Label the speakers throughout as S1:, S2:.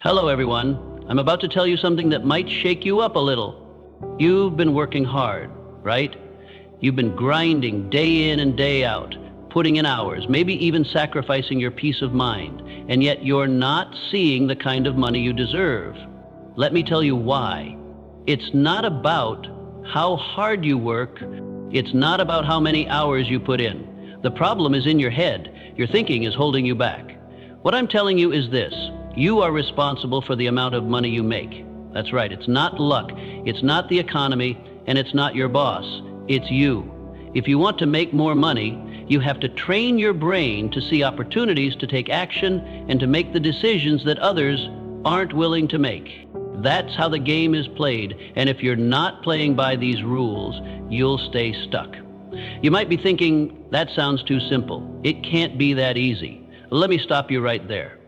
S1: Hello, everyone. I'm about to tell you something that might shake you up a little. You've been working hard, right? You've been grinding day in and day out, putting in hours, maybe even sacrificing your peace of mind, and yet you're not seeing the kind of money you deserve. Let me tell you why. It's not about how hard you work. It's not about how many hours you put in. The problem is in your head. Your thinking is holding you back. What I'm telling you is this. You are responsible for the amount of money you make. That's right. It's not luck. It's not the economy, and it's not your boss. It's you. If you want to make more money, you have to train your brain to see opportunities to take action and to make the decisions that others aren't willing to make. That's how the game is played, and if you're not playing by these rules, you'll stay stuck. You might be thinking, that sounds too simple. It can't be that easy. Let me stop you right there.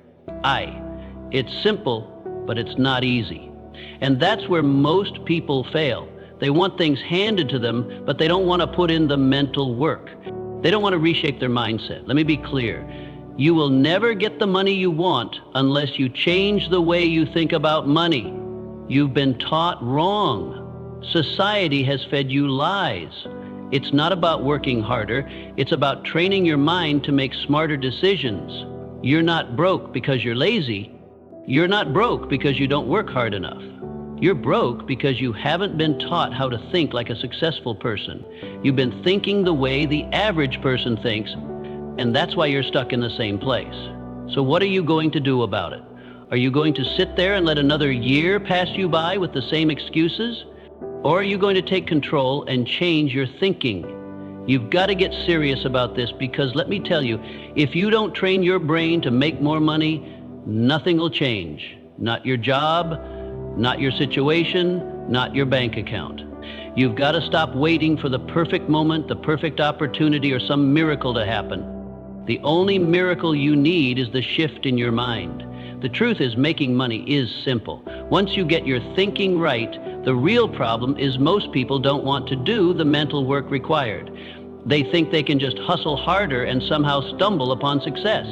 S1: It's simple, but it's not easy. And that's where most people fail. They want things handed to them, but they don't want to put in the mental work. They don't want to reshape their mindset. Let me be clear. You will never get the money you want unless you change the way you think about money. You've been taught wrong. Society has fed you lies. It's not about working harder. It's about training your mind to make smarter decisions. You're not broke because you're lazy. You're not broke because you don't work hard enough. You're broke because you haven't been taught how to think like a successful person. You've been thinking the way the average person thinks, and that's why you're stuck in the same place. So what are you going to do about it? Are you going to sit there and let another year pass you by with the same excuses? Or are you going to take control and change your thinking? You've got to get serious about this because let me tell you, if you don't train your brain to make more money, nothing will change. Not your job, not your situation, not your bank account. You've got to stop waiting for the perfect moment, the perfect opportunity, or some miracle to happen. The only miracle you need is the shift in your mind. The truth is, making money is simple. Once you get your thinking right, the real problem is most people don't want to do the mental work required. They think they can just hustle harder and somehow stumble upon success.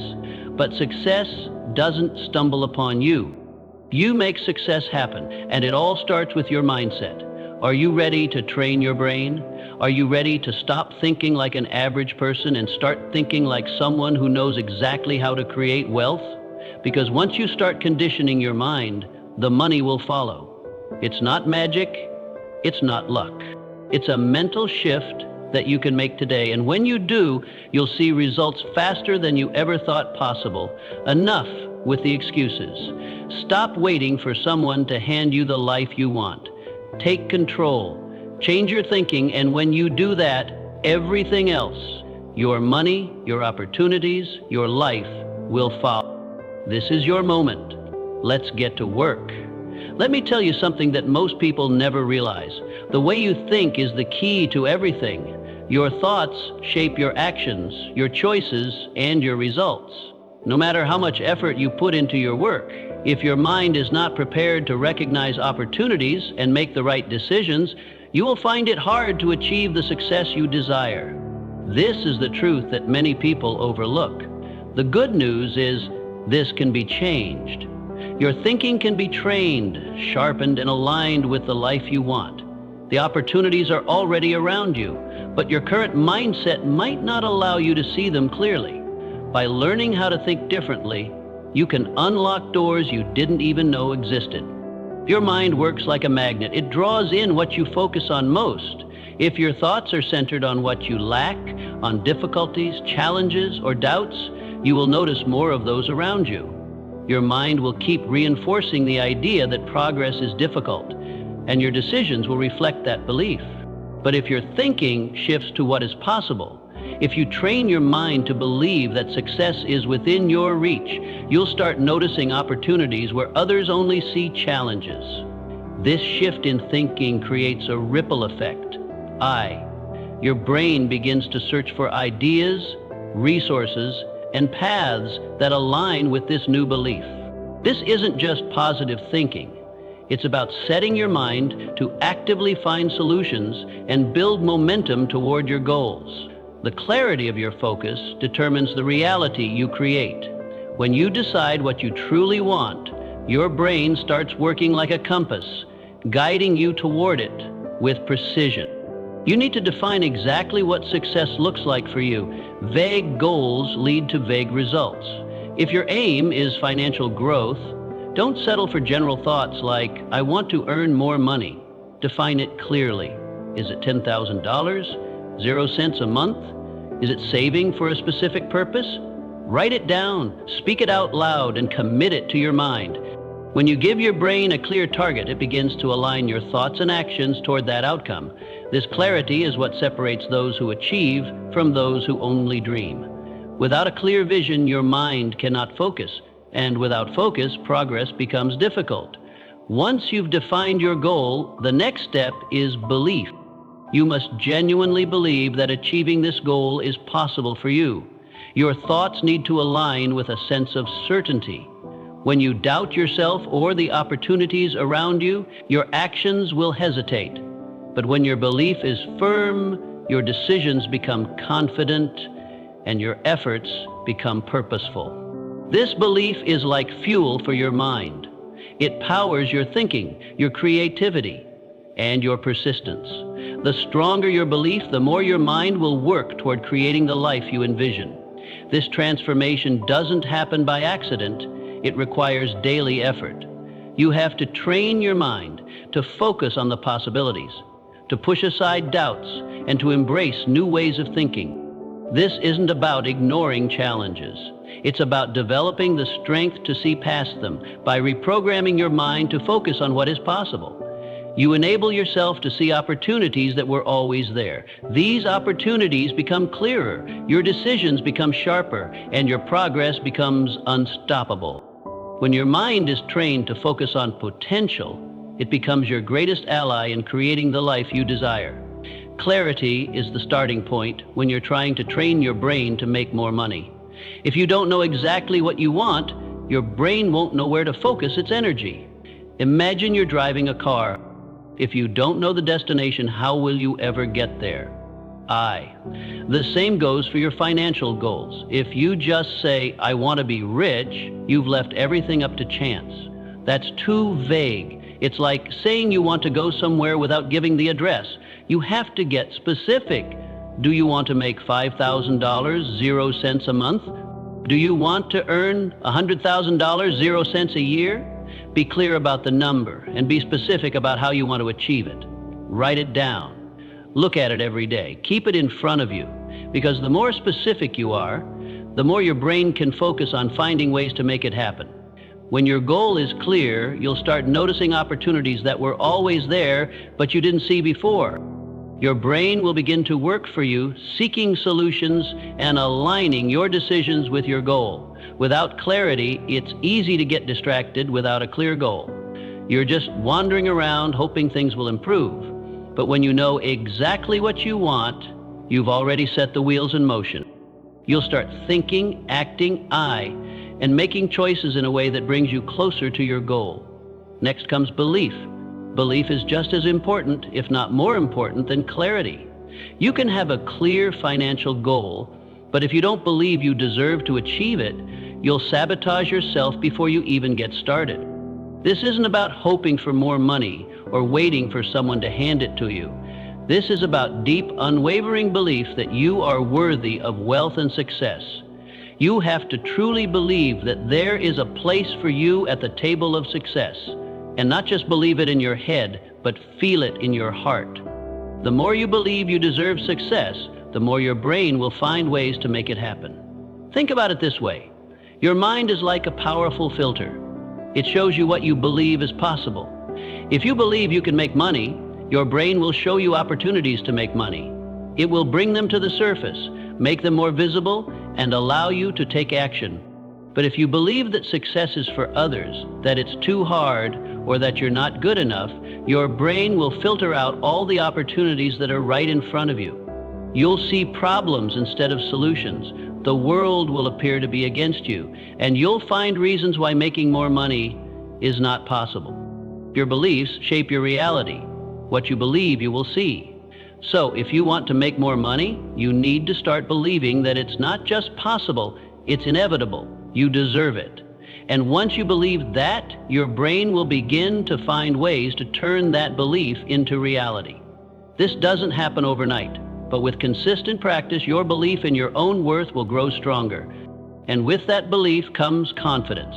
S1: But success doesn't stumble upon you. You make success happen, and it all starts with your mindset. Are you ready to train your brain? Are you ready to stop thinking like an average person and start thinking like someone who knows exactly how to create wealth? Because once you start conditioning your mind, the money will follow. It's not magic, it's not luck. It's a mental shift that you can make today, and when you do, you'll see results faster than you ever thought possible. Enough with the excuses. Stop waiting for someone to hand you the life you want. Take control. Change your thinking, and when you do that, everything else, your money, your opportunities, your life, will follow. This is your moment. Let's get to work. Let me tell you something that most people never realize. The way you think is the key to everything. Your thoughts shape your actions, your choices, and your results. No matter how much effort you put into your work, if your mind is not prepared to recognize opportunities and make the right decisions, you will find it hard to achieve the success you desire. This is the truth that many people overlook. The good news is this can be changed. Your thinking can be trained, sharpened, and aligned with the life you want. The opportunities are already around you, but your current mindset might not allow you to see them clearly. By learning how to think differently, you can unlock doors you didn't even know existed. Your mind works like a magnet. It draws in what you focus on most. If your thoughts are centered on what you lack, on difficulties, challenges, or doubts, you will notice more of those around you. Your mind will keep reinforcing the idea that progress is difficult, and your decisions will reflect that belief. But if your thinking shifts to what is possible, if you train your mind to believe that success is within your reach, you'll start noticing opportunities where others only see challenges. This shift in thinking creates a ripple effect. Your brain begins to search for ideas, resources, and paths that align with this new belief. This isn't just positive thinking. It's about setting your mind to actively find solutions and build momentum toward your goals. The clarity of your focus determines the reality you create. When you decide what you truly want, your brain starts working like a compass, guiding you toward it with precision. You need to define exactly what success looks like for you. Vague goals lead to vague results. If your aim is financial growth, don't settle for general thoughts like, I want to earn more money. Define it clearly. Is it $10,000? 0 cents a month? Is it saving for a specific purpose? Write it down, speak it out loud, and commit it to your mind. When you give your brain a clear target, it begins to align your thoughts and actions toward that outcome. This clarity is what separates those who achieve from those who only dream. Without a clear vision, your mind cannot focus, and without focus, progress becomes difficult. Once you've defined your goal, the next step is belief. You must genuinely believe that achieving this goal is possible for you. Your thoughts need to align with a sense of certainty. When you doubt yourself or the opportunities around you, your actions will hesitate. But when your belief is firm, your decisions become confident and your efforts become purposeful. This belief is like fuel for your mind. It powers your thinking, your creativity, and your persistence. The stronger your belief, the more your mind will work toward creating the life you envision. This transformation doesn't happen by accident. It requires daily effort. You have to train your mind to focus on the possibilities, to push aside doubts, and to embrace new ways of thinking. This isn't about ignoring challenges. It's about developing the strength to see past them by reprogramming your mind to focus on what is possible. You enable yourself to see opportunities that were always there. These opportunities become clearer, your decisions become sharper, and your progress becomes unstoppable. When your mind is trained to focus on potential, it becomes your greatest ally in creating the life you desire. Clarity is the starting point when you're trying to train your brain to make more money. If you don't know exactly what you want, your brain won't know where to focus its energy. Imagine you're driving a car. If you don't know the destination, how will you ever get there? The same goes for your financial goals. If you just say, I want to be rich, you've left everything up to chance. That's too vague. It's like saying you want to go somewhere without giving the address. You have to get specific. Do you want to make $5,000, 0 cents a month? Do you want to earn $100,000, 0 cents a year? Be clear about the number and be specific about how you want to achieve it. Write it down. Look at it every day. Keep it in front of you, because the more specific you are, the more your brain can focus on finding ways to make it happen. When your goal is clear, you'll start noticing opportunities that were always there, but you didn't see before. Your brain will begin to work for you, seeking solutions and aligning your decisions with your goal. Without clarity, it's easy to get distracted without a clear goal. You're just wandering around hoping things will improve. But when you know exactly what you want, you've already set the wheels in motion. You'll start thinking, acting, and making choices in a way that brings you closer to your goal. Next comes belief. Belief is just as important, if not more important, than clarity. You can have a clear financial goal, but if you don't believe you deserve to achieve it, you'll sabotage yourself before you even get started. This isn't about hoping for more money or waiting for someone to hand it to you. This is about deep, unwavering belief that you are worthy of wealth and success. You have to truly believe that there is a place for you at the table of success, and not just believe it in your head, but feel it in your heart. The more you believe you deserve success, the more your brain will find ways to make it happen. Think about it this way. Your mind is like a powerful filter. It shows you what you believe is possible. If you believe you can make money, your brain will show you opportunities to make money. It will bring them to the surface, make them more visible, and allow you to take action. But if you believe that success is for others, that it's too hard, or that you're not good enough, your brain will filter out all the opportunities that are right in front of you. You'll see problems instead of solutions. The world will appear to be against you, and you'll find reasons why making more money is not possible. Your beliefs shape your reality. What you believe, you will see. So if you want to make more money, you need to start believing that it's not just possible, it's inevitable. You deserve it. And once you believe that, your brain will begin to find ways to turn that belief into reality. This doesn't happen overnight, but with consistent practice, your belief in your own worth will grow stronger. And with that belief comes confidence.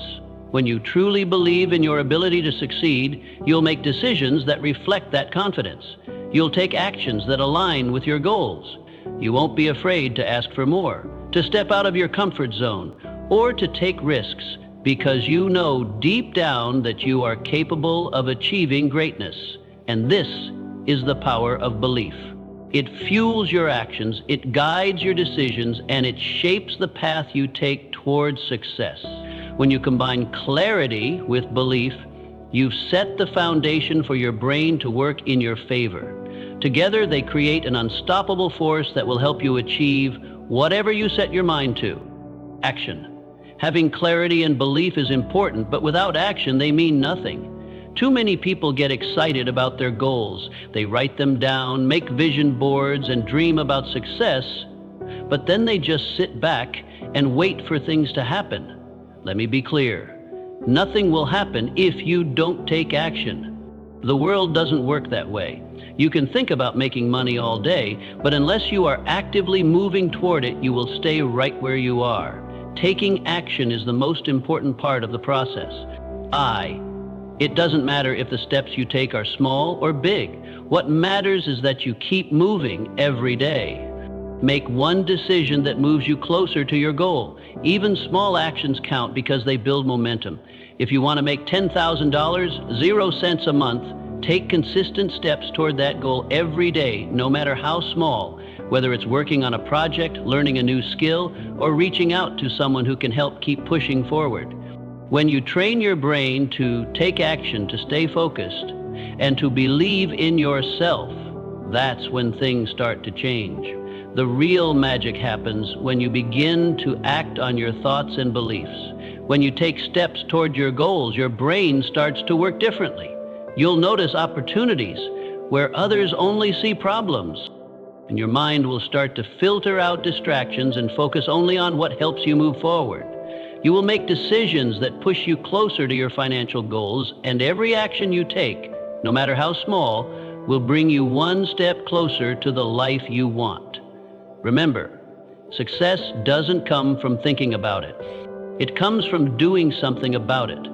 S1: When you truly believe in your ability to succeed, you'll make decisions that reflect that confidence. You'll take actions that align with your goals. You won't be afraid to ask for more, to step out of your comfort zone, or to take risks, because you know deep down that you are capable of achieving greatness. And this is the power of belief. It fuels your actions, it guides your decisions, and it shapes the path you take towards success. When you combine clarity with belief, you've set the foundation for your brain to work in your favor. Together, they create an unstoppable force that will help you achieve whatever you set your mind to. Action. Having clarity and belief is important, but without action, they mean nothing. Too many people get excited about their goals. They write them down, make vision boards, and dream about success, but then they just sit back and wait for things to happen. Let me be clear. Nothing will happen if you don't take action. The world doesn't work that way. You can think about making money all day, but unless you are actively moving toward it, you will stay right where you are. Taking action is the most important part of the process. It doesn't matter if the steps you take are small or big. What matters is that you keep moving every day. Make one decision that moves you closer to your goal. Even small actions count because they build momentum. If you want to make $10,000, 0 cents a month, take consistent steps toward that goal every day, no matter how small, whether it's working on a project, learning a new skill, or reaching out to someone who can help keep pushing forward. When you train your brain to take action, to stay focused, and to believe in yourself, that's when things start to change. The real magic happens when you begin to act on your thoughts and beliefs. When you take steps toward your goals, your brain starts to work differently. You'll notice opportunities where others only see problems, and your mind will start to filter out distractions and focus only on what helps you move forward. You will make decisions that push you closer to your financial goals, and every action you take, no matter how small, will bring you one step closer to the life you want. Remember, success doesn't come from thinking about it. It comes from doing something about it.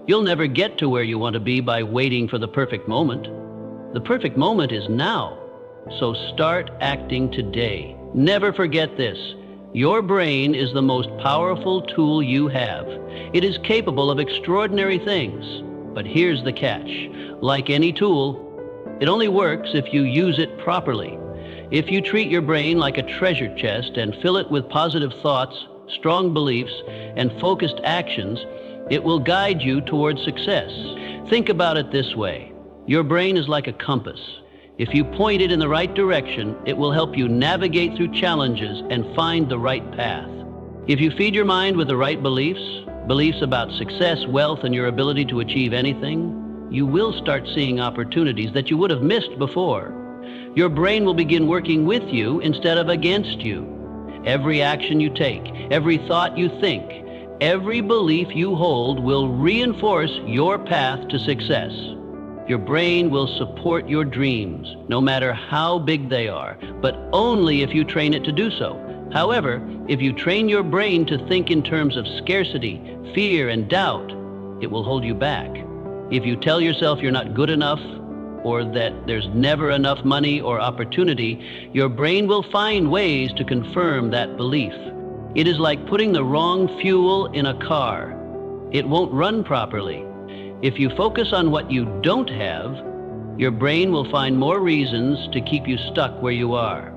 S1: You'll never get to where you want to be by waiting for the perfect moment. The perfect moment is now, so start acting today. Never forget this. Your brain is the most powerful tool you have. It is capable of extraordinary things. But here's the catch. Like any tool, it only works if you use it properly. If you treat your brain like a treasure chest and fill it with positive thoughts, strong beliefs, and focused actions, it will guide you towards success. Think about it this way. Your brain is like a compass. If you point it in the right direction, it will help you navigate through challenges and find the right path. If you feed your mind with the right beliefs about success, wealth, and your ability to achieve anything, you will start seeing opportunities that you would have missed before. Your brain will begin working with you instead of against you. Every action you take, every thought you think, every belief you hold will reinforce your path to success. Your brain will support your dreams, no matter how big they are, but only if you train it to do so. However, if you train your brain to think in terms of scarcity, fear, and doubt, it will hold you back. If you tell yourself you're not good enough, or that there's never enough money or opportunity, your brain will find ways to confirm that belief. It is like putting the wrong fuel in a car. It won't run properly. If you focus on what you don't have, your brain will find more reasons to keep you stuck where you are.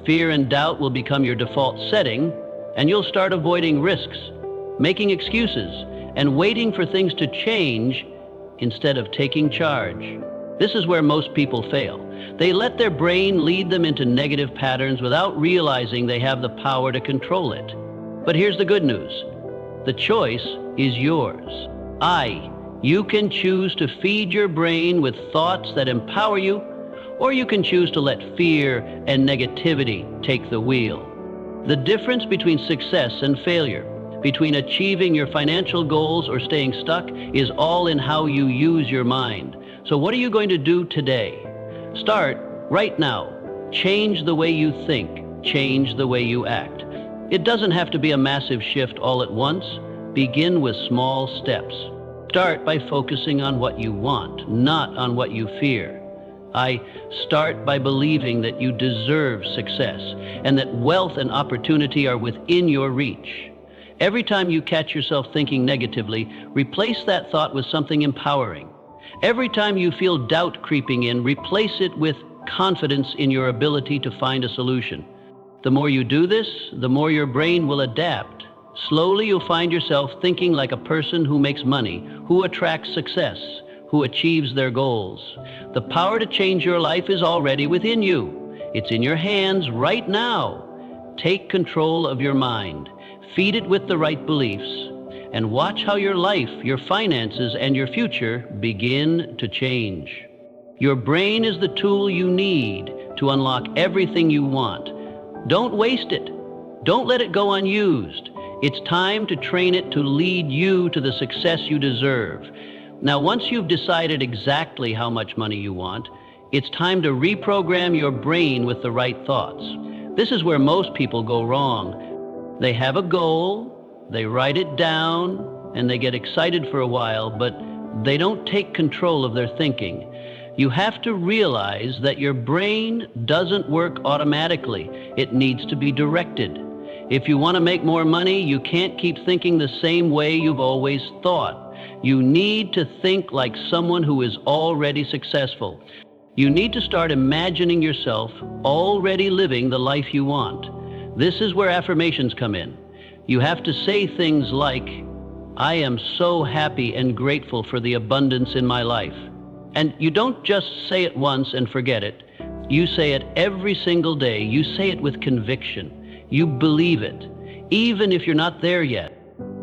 S1: Fear and doubt will become your default setting, and you'll start avoiding risks, making excuses, and waiting for things to change instead of taking charge. This is where most people fail. They let their brain lead them into negative patterns without realizing they have the power to control it. But here's the good news. The choice is yours. You can choose to feed your brain with thoughts that empower you, or you can choose to let fear and negativity take the wheel. The difference between success and failure, between achieving your financial goals or staying stuck is all in how you use your mind. So what are you going to do today? Start right now. Change the way you think. Change the way you act. It doesn't have to be a massive shift all at once. Begin with small steps. Start by focusing on what you want, not on what you fear. Start by believing that you deserve success and that wealth and opportunity are within your reach. Every time you catch yourself thinking negatively, replace that thought with something empowering. Every time you feel doubt creeping in, replace it with confidence in your ability to find a solution. The more you do this, the more your brain will adapt. Slowly you'll find yourself thinking like a person who makes money, who attracts success, who achieves their goals. The power to change your life is already within you. It's in your hands right now. Take control of your mind. Feed it with the right beliefs. And watch how your life, your finances, and your future begin to change. Your brain is the tool you need to unlock everything you want. Don't waste it. Don't let it go unused. It's time to train it to lead you to the success you deserve. Now, once you've decided exactly how much money you want, it's time to reprogram your brain with the right thoughts. This is where most people go wrong. They have a goal, they write it down, and they get excited for a while, but they don't take control of their thinking. You have to realize that your brain doesn't work automatically. It needs to be directed. If you want to make more money, you can't keep thinking the same way you've always thought. You need to think like someone who is already successful. You need to start imagining yourself already living the life you want. This is where affirmations come in. You have to say things like, "I am so happy and grateful for the abundance in my life." And you don't just say it once and forget it. You say it every single day. You say it with conviction. You believe it, even if you're not there yet.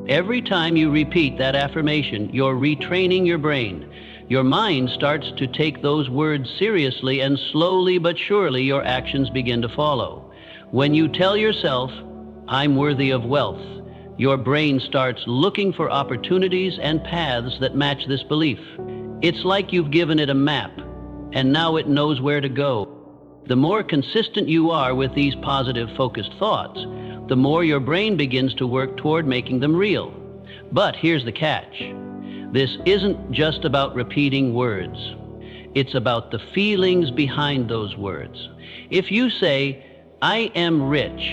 S1: Every time you repeat that affirmation, you're retraining your brain. Your mind starts to take those words seriously, and slowly but surely your actions begin to follow. When you tell yourself, "I'm worthy of wealth," your brain starts looking for opportunities and paths that match this belief. It's like you've given it a map, and now it knows where to go. The more consistent you are with these positive, focused thoughts, the more your brain begins to work toward making them real. But here's the catch. This isn't just about repeating words. It's about the feelings behind those words. If you say, "I am rich,"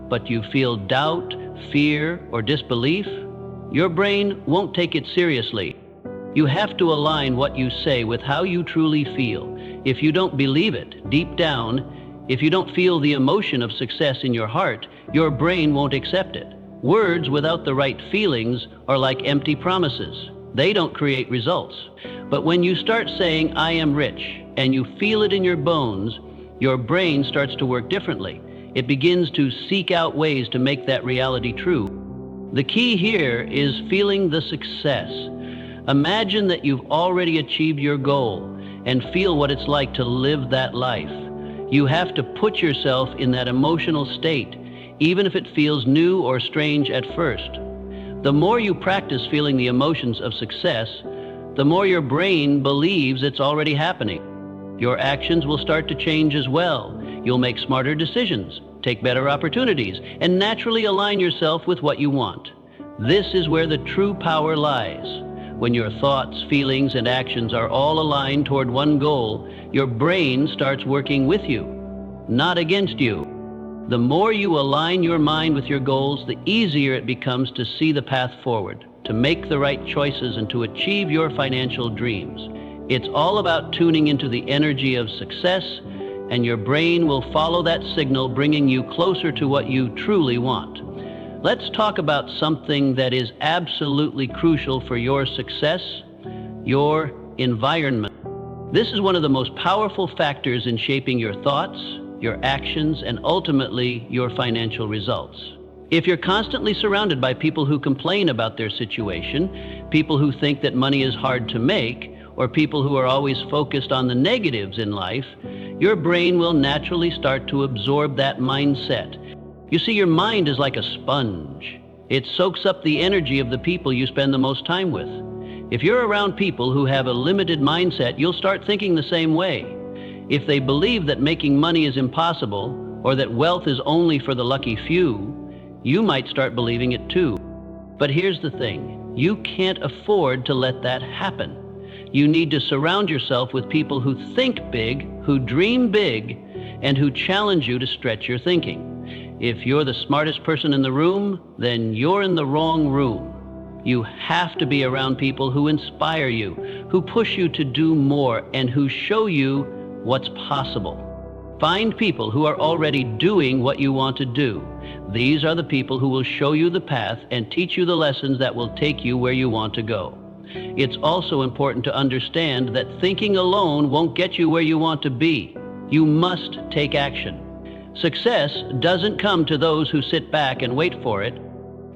S1: but you feel doubt, fear, or disbelief, your brain won't take it seriously. You have to align what you say with how you truly feel. If you don't believe it deep down, if you don't feel the emotion of success in your heart, your brain won't accept it. Words without the right feelings are like empty promises. They don't create results. But when you start saying, "I am rich," and you feel it in your bones, your brain starts to work differently. It begins to seek out ways to make that reality true. The key here is feeling the success. Imagine that you've already achieved your goal and feel what it's like to live that life. You have to put yourself in that emotional state, even if it feels new or strange at first. The more you practice feeling the emotions of success, the more your brain believes it's already happening. Your actions will start to change as well. You'll make smarter decisions, take better opportunities, and naturally align yourself with what you want. This is where the true power lies. When your thoughts, feelings, and actions are all aligned toward one goal, your brain starts working with you, not against you. The more you align your mind with your goals, the easier it becomes to see the path forward, to make the right choices, and to achieve your financial dreams. It's all about tuning into the energy of success, and your brain will follow that signal, bringing you closer to what you truly want. Let's talk about something that is absolutely crucial for your success: your environment. This is one of the most powerful factors in shaping your thoughts, your actions, and ultimately your financial results. If you're constantly surrounded by people who complain about their situation, people who think that money is hard to make, or people who are always focused on the negatives in life, your brain will naturally start to absorb that mindset. You see, your mind is like a sponge. It soaks up the energy of the people you spend the most time with. If you're around people who have a limited mindset, you'll start thinking the same way. If they believe that making money is impossible or that wealth is only for the lucky few, you might start believing it too. But here's the thing, you can't afford to let that happen. You need to surround yourself with people who think big, who dream big, and who challenge you to stretch your thinking. If you're the smartest person in the room, then you're in the wrong room. You have to be around people who inspire you, who push you to do more, and who show you what's possible. Find people who are already doing what you want to do. These are the people who will show you the path and teach you the lessons that will take you where you want to go. It's also important to understand that thinking alone won't get you where you want to be. You must take action. Success doesn't come to those who sit back and wait for it.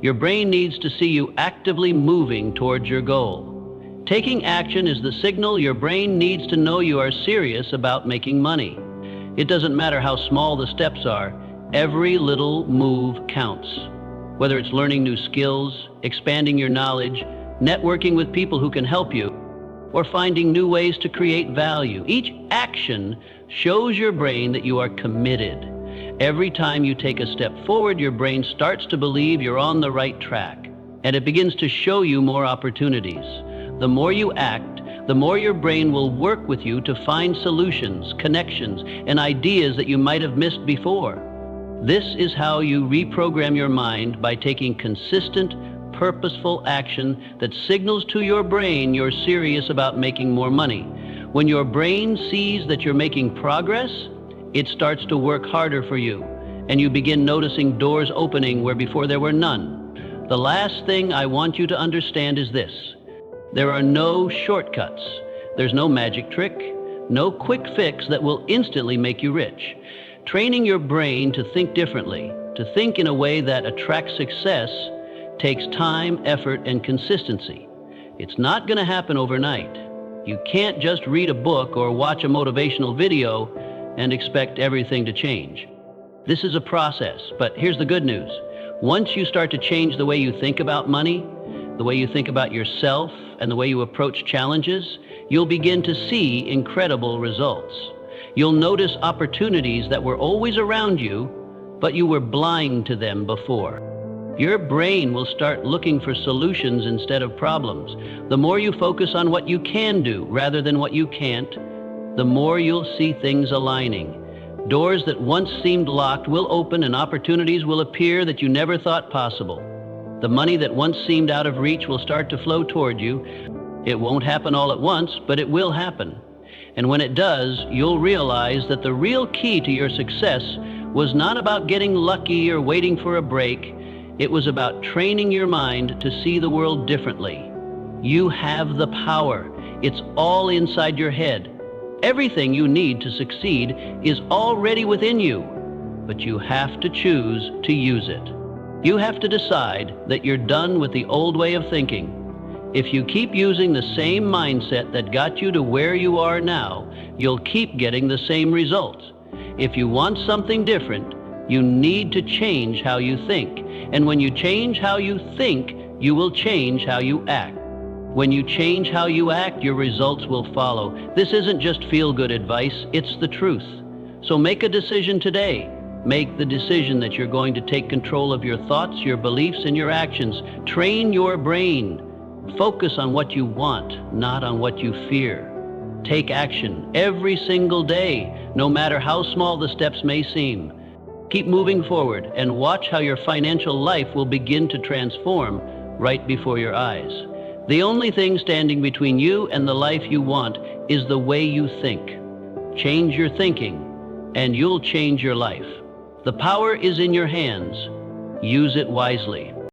S1: Your brain needs to see you actively moving towards your goal. Taking action is the signal your brain needs to know you are serious about making money. It doesn't matter how small the steps are, every little move counts. Whether it's learning new skills, expanding your knowledge, networking with people who can help you, or finding new ways to create value, each action shows your brain that you are committed. Every time you take a step forward, your brain starts to believe you're on the right track, and it begins to show you more opportunities. The more you act, the more your brain will work with you to find solutions, connections, and ideas that you might have missed before. This is how you reprogram your mind, by taking consistent, purposeful action that signals to your brain you're serious about making more money. When your brain sees that you're making progress, it starts to work harder for you, and you begin noticing doors opening where before there were none. The last thing I want you to understand is this: there are no shortcuts. There's no magic trick, no quick fix that will instantly make you rich. Training your brain to think differently, to think in a way that attracts success, takes time, effort, and consistency. It's not going to happen overnight. You can't just read a book or watch a motivational video and expect everything to change. This is a process, but here's the good news. Once you start to change the way you think about money, the way you think about yourself, and the way you approach challenges, you'll begin to see incredible results. You'll notice opportunities that were always around you, but you were blind to them before. Your brain will start looking for solutions instead of problems. The more you focus on what you can do rather than what you can't, the more you'll see things aligning. Doors that once seemed locked will open, and opportunities will appear that you never thought possible. The money that once seemed out of reach will start to flow toward you. It won't happen all at once, but it will happen. And when it does, you'll realize that the real key to your success was not about getting lucky or waiting for a break. It was about training your mind to see the world differently. You have the power. It's all inside your head. Everything you need to succeed is already within you, but you have to choose to use it. You have to decide that you're done with the old way of thinking. If you keep using the same mindset that got you to where you are now, you'll keep getting the same results. If you want something different, you need to change how you think. And when you change how you think, you will change how you act. When you change how you act, your results will follow. This isn't just feel-good advice, it's the truth. So make a decision today. Make the decision that you're going to take control of your thoughts, your beliefs, and your actions. Train your brain. Focus on what you want, not on what you fear. Take action every single day, no matter how small the steps may seem. Keep moving forward and watch how your financial life will begin to transform right before your eyes. The only thing standing between you and the life you want is the way you think. Change your thinking, and you'll change your life. The power is in your hands. Use it wisely.